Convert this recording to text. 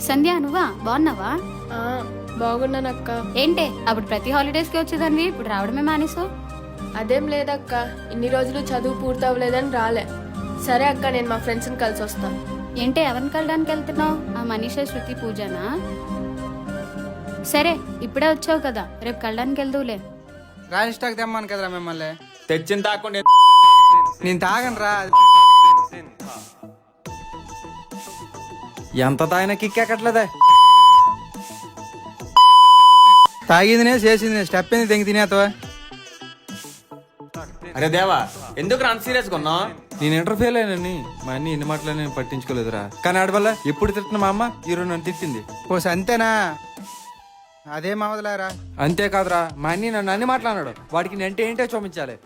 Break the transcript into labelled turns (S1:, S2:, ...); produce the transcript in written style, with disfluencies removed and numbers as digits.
S1: సంధ్య నువ్వా బాగున్నావా?
S2: బాగున్నానక్క.
S1: ఏంటే అప్పుడు ప్రతి హాలిడేస్ కి వచ్చేదాన్ని, ఇప్పుడు రావడమే మానేసో?
S2: అదేం లేదక్క, ఇన్ని రోజులు చదువు పూర్తవలేదని రాలే. సరే అక్క, నేను మా ఫ్రెండ్స్ని కలిసి వస్తా.
S1: ఏంటే ఎవరిని కలడానికి వెళ్తున్నావు? ఆ మనీషా శృతి పూజనా? సరే ఇప్పుడే వచ్చావు కదా, రేపు కలడానికి వెళ్దూలే.
S3: రాజిస్టాక్ తెమ్మను కదరా మిమ్మల్ని.
S4: తెచ్చిన తాకుండా
S3: నేను తాగను రా.
S5: ఎంత తాగినా కిక్ ఎక్కట్లేదే.
S3: తాగిందినే చేసింది స్టెప్ ఏంది తెంగి తినేస్తావా?
S4: అరే దేవా, ఎందుకు అంత సీరియస్ గా ఉన్నావు?
S5: నేను ఇంటర్ ఫెయిల్ అయినని మా అన్ని ఎన్ని మాటలు నేను పట్టించుకోలేదురా. కానీ ఆడవల్ల ఎప్పుడు తిట్టిన మా అమ్మ ఈరోజు నన్ను తిట్టింది.
S3: ఓ అంతేనా? అదే మావదలారా.
S5: అంతేకాదురా, మా అన్ని నన్ను అన్ని మాట్లాడాడు. వాడికి నేను అంటే ఏంటో చూపించాలి.